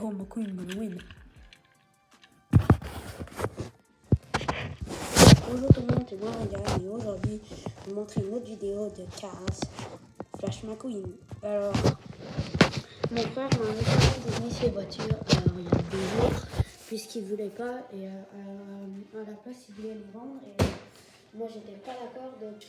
Home McQueen gonna win. Bonjour tout le monde, c'est moi Regarde et aujourd'hui je vais vous montrer une autre vidéo de Cars Flash McQueen. Alors, mon frère m'a récemment donné ses voitures il y a 2 jours puisqu'il voulait pas et à la place il voulait les vendre et moi j'étais pas d'accord, donc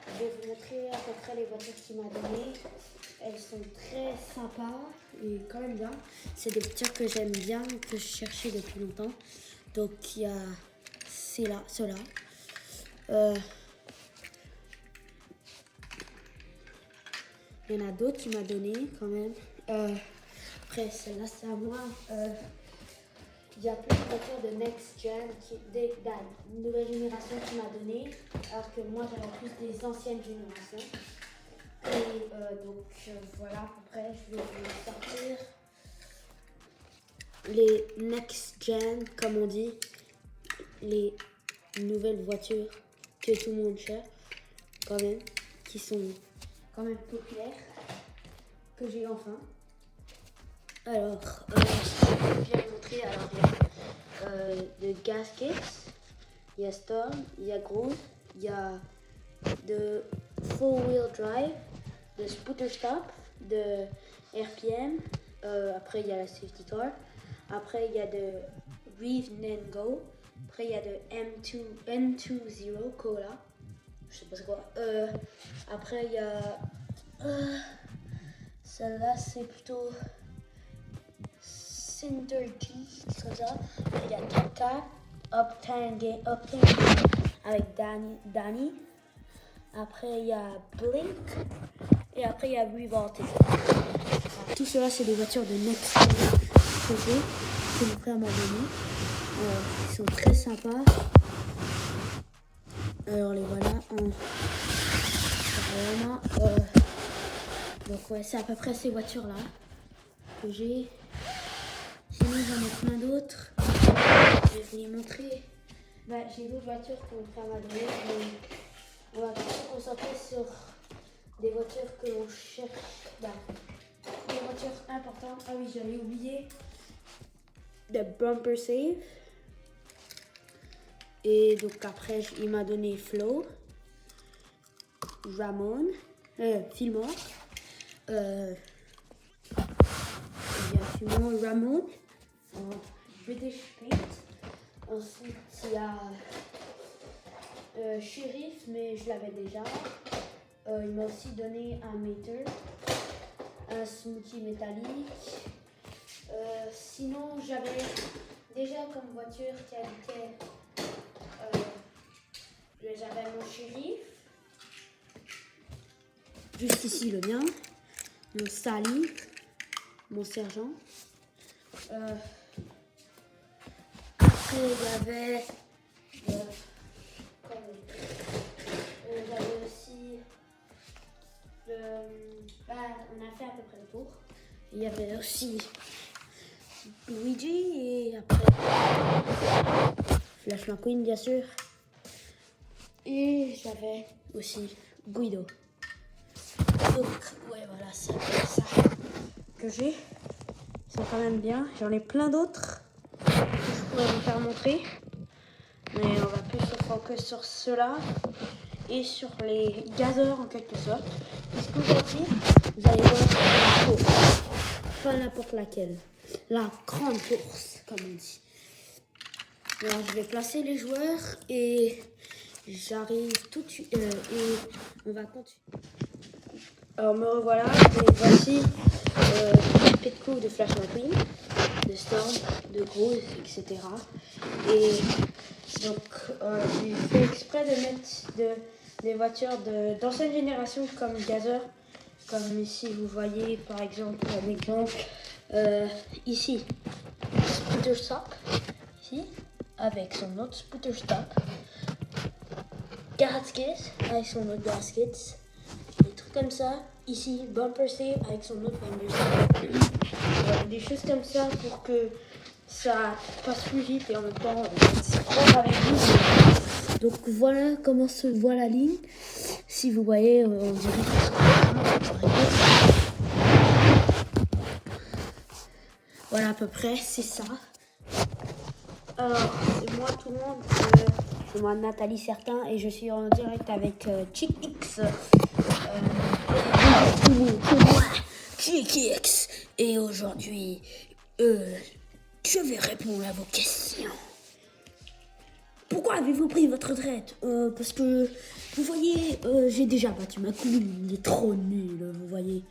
je vais vous montrer à peu près les voitures qu'il m'a données. Elles sont très sympas et quand même bien. C'est des voitures que j'aime bien, que je cherchais depuis longtemps. Donc il y a ceux-là. Il y en a d'autres qu'il m'a donné quand même. Après celle-là c'est à moi. Il y a plein de voitures de Next Gen, de la nouvelle génération qui m'a donné, alors que moi j'avais plus des anciennes générations. Et donc voilà, après je vais vous sortir les Next Gen, comme on dit, les nouvelles voitures que tout le monde cherche, quand même, qui sont quand même populaires, que j'ai enfin. Alors, je vais vous montrer, alors il y a de Gaskets, il y a Storm, il y a Groove, il y a de Full Wheel Drive, de Scooter Stop, de RPM, après il y a la Safety Car, après il y a de Rev and Go, après il y a de N20 Cola, je sais pas c'est quoi, après il y a celle-là c'est plutôt Synergy, c'est comme ça. Il y a Kaka, Uptown Game avec Danny. Après il y a Blink et après il y a Revolted. Tout cela c'est des voitures de Next que mon frère m'a donné. Ils sont très sympas. Alors les voilà vraiment. Donc ouais, c'est à peu près ces voitures là que j'ai. Sinon j'en ai plein d'autres. Je vais vous les montrer. J'ai d'autres voitures que mon frère m'a donné, mais on va se concentrer sur des voitures que l'on cherche. Des voitures importantes. Ah oui, j'avais oublié. De Bumper Save. Et donc après il m'a donné Flo, Ramon, Fillmore. Il y a Fillmore, Ramon. British Paint. Ensuite, il y a Sheriff, mais je l'avais déjà. Il m'a aussi donné un Mater, un Smoothie métallique. Sinon, j'avais déjà comme voiture qui habitait. J'avais mon Sheriff. Juste ici, le mien. Mon Sally. Mon sergent. Après, il y avait j'avais aussi on a fait à peu près le tour. Il y avait aussi Luigi et après Flash McQueen bien sûr. Et j'avais aussi Guido. Donc ouais voilà, c'est ça que j'ai. Ils sont quand même bien. J'en ai plein d'autres que je pourrais vous faire montrer. Mais on va plus se focus sur ceux-là et sur les gazeurs en quelque sorte. Puisqu'aujourd'hui, vous allez voir la course. Pas n'importe laquelle. La grande course, comme on dit. Alors je vais placer les joueurs et j'arrive tout de suite. Et on va continuer. Alors me revoilà, et voici le pit crew de Flash McQueen, de Storm, de Groove, etc. Et donc j'ai fait exprès de mettre des voitures d'ancienne génération comme Gazer, comme ici vous voyez par exemple un exemple ici, Scooter Stop, ici, avec son autre Scooter Stop, Gaskets avec son autre Gaskets, des trucs comme ça. Ici, Bumper Save avec son autre Bumper Save. Des choses comme ça pour que ça passe plus vite et en même temps se prendre avec vous. Donc voilà comment se voit la ligne. Si vous voyez, on dirait que Voilà, à peu près, c'est ça. Alors, c'est moi tout le monde. C'est moi Nathalie Certain et je suis en direct avec Chickx. Chickx. Et aujourd'hui, je vais répondre à vos questions. Pourquoi avez-vous pris votre retraite? Parce que, vous voyez, j'ai déjà battu McQueen, il est trop nul, vous voyez.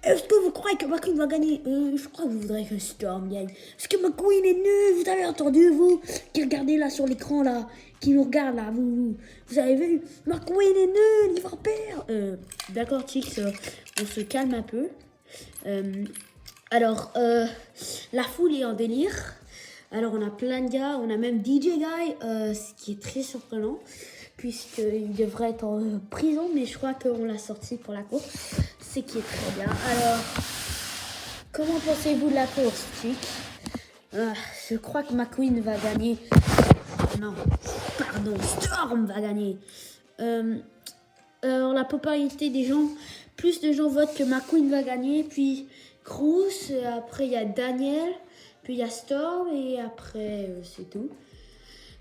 Est-ce que vous croyez que McQueen va gagner? Je crois que vous voudrez que Storm gagne. Parce que McQueen est nul, vous avez entendu, vous, qui regardez là sur l'écran, là, qui nous regarde, là, vous avez vu? McQueen est nul, il va perdre. D'accord, Chicks, on se calme un peu. Alors, la foule est en délire. Alors, on a plein de gars, on a même DJ Guy, ce qui est très surprenant, puisqu'il devrait être en prison, mais je crois qu'on l'a sorti pour la course, ce qui est très bien. Alors, comment pensez-vous de la course, Chick? Je crois que McQueen va gagner. Non, pardon, Storm va gagner. Alors, la popularité des gens, plus de gens votent que McQueen va gagner, puis Cruz, après il y a Daniel. Puis il y a Storm et après c'est tout.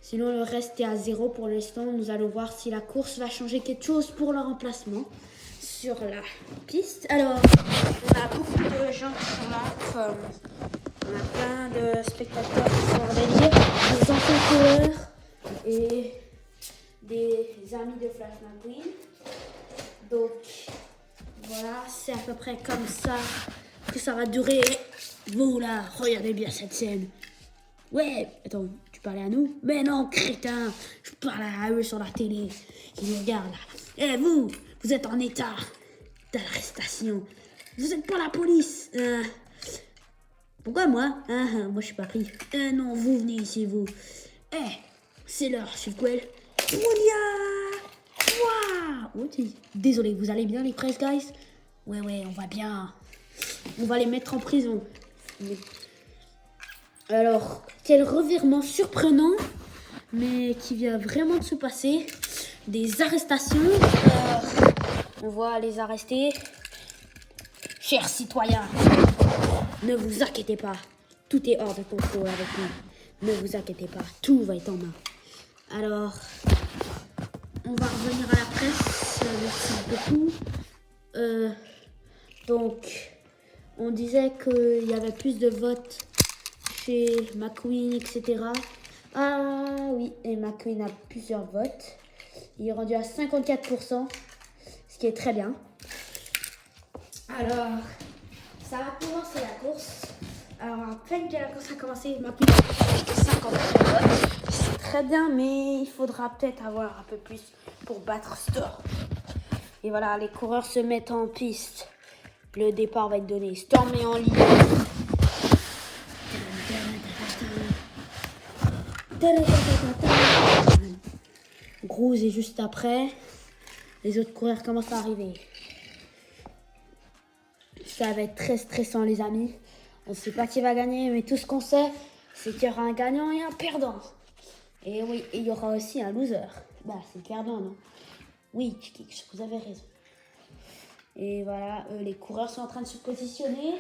Sinon le reste est à 0 pour l'instant. Nous allons voir si la course va changer quelque chose pour le remplacement sur la piste. Alors on a beaucoup de gens qui sont là. On a plein de spectateurs qui sont en délire. Des anciens coureurs et des amis de Flash McQueen. Donc voilà, c'est à peu près comme ça que ça va durer. Vous là, regardez bien cette scène. Ouais, attends, tu parlais à nous? Mais non, crétin, je parle à eux sur la télé. Ils nous regardent là. Eh vous êtes en état d'arrestation. Vous êtes pas la police. Pourquoi moi? Moi je suis pas pris. Non, vous venez ici, vous. C'est l'heure, Chifquel. Waouh! Désolé, vous allez bien les press guys? Ouais, on va bien. On va les mettre en prison. Alors, quel revirement surprenant, mais qui vient vraiment de se passer. Des arrestations. On va les arrêter. Chers citoyens, ne vous inquiétez pas. Tout est hors de contrôle avec nous. Ne vous inquiétez pas, tout va être en main. Alors, on va revenir à la presse. Merci beaucoup. Donc, on disait qu'il y avait plus de votes chez McQueen, etc. Ah oui, et McQueen a plusieurs votes. Il est rendu à 54%, ce qui est très bien. Alors, ça va commencer la course. Alors, à peine que la course a commencé, McQueen a plus que 50 votes. C'est très bien, mais il faudra peut-être avoir un peu plus pour battre Storm. Et voilà, les coureurs se mettent en piste. Le départ va être donné. Storm est en ligne. Cruz est juste après. Les autres coureurs commencent à arriver. Ça va être très stressant, les amis. On ne sait pas qui va gagner, mais tout ce qu'on sait, c'est qu'il y aura un gagnant et un perdant. Et oui, il y aura aussi un loser. Bah, c'est le perdant, non? Oui, Chickx, vous avez raison. Et voilà, les coureurs sont en train de se positionner.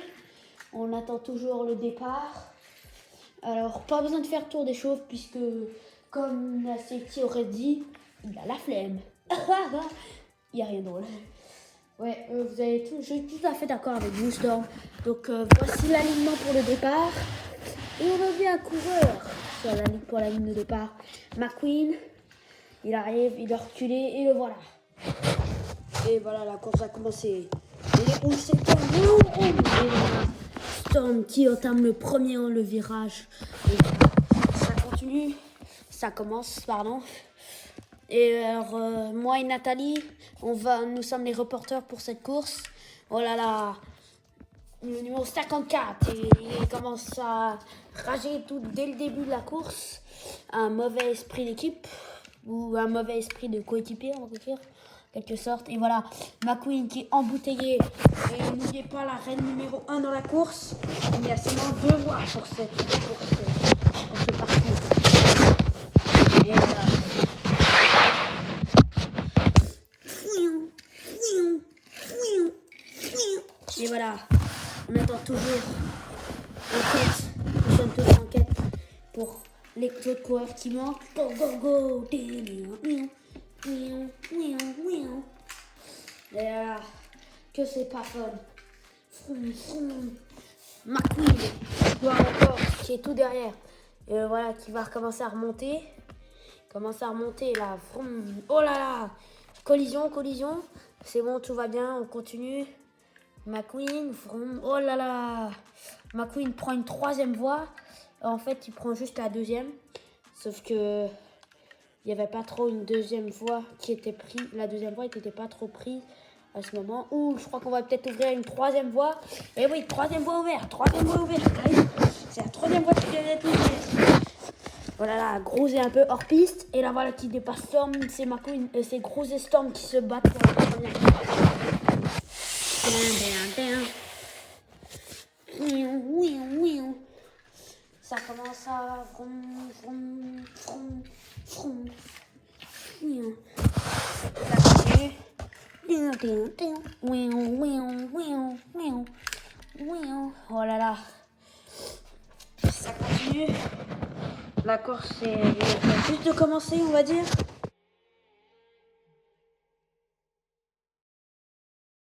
On attend toujours le départ. Alors, pas besoin de faire tour des chauves puisque, comme la safety aurait dit, il a la flemme. Il n'y a rien de drôle. Ouais, vous avez tout, je suis tout à fait d'accord avec vous, Storm. Donc, voici l'alignement pour le départ. Et on revient un coureur pour la ligne de départ. McQueen, il arrive, il doit reculer et le voilà. Et voilà, la course a commencé. Et les rouges, c'est Storm qui entame le premier dans le virage. Et ça continue. Ça commence, pardon. Et alors, moi et Nathalie, nous sommes les reporters pour cette course. Oh là là, le numéro 54, il commence à rager tout dès le début de la course. Un mauvais esprit d'équipe, ou un mauvais esprit de coéquipier, on va dire, en quelque sorte. Et voilà, McQueen qui est embouteillé. Et n'oubliez pas la reine numéro 1 dans la course. Il y a seulement 2 voix pour ce parcours. Et voilà. Et voilà, on attend toujours la tête pour les autres coureurs qui manquent. Go, go, go. Et là, que c'est pas fun. McQueen, qui est tout derrière. Et voilà, qui va recommencer à remonter. Là. Oh là là. Collision. C'est bon, tout va bien, on continue. McQueen, oh là là. McQueen prend une troisième voie. En fait, il prend juste la deuxième. Sauf que il n'y avait pas trop une deuxième voie qui était prise. La deuxième voie n'était pas trop prise à ce moment. Ouh, je crois qu'on va peut-être ouvrir une troisième voie. Eh oui, troisième voie ouverte. C'est la troisième voie qui vient d'être ouverte. Voilà, là, Groose est un peu hors piste. Et là, voilà, qui dépasse Storm. C'est McQueen, c'est Groose et Storm qui se battent pour la première. Ça commence à... Oh là là. Ça continue. La course est juste de commencer, on va dire.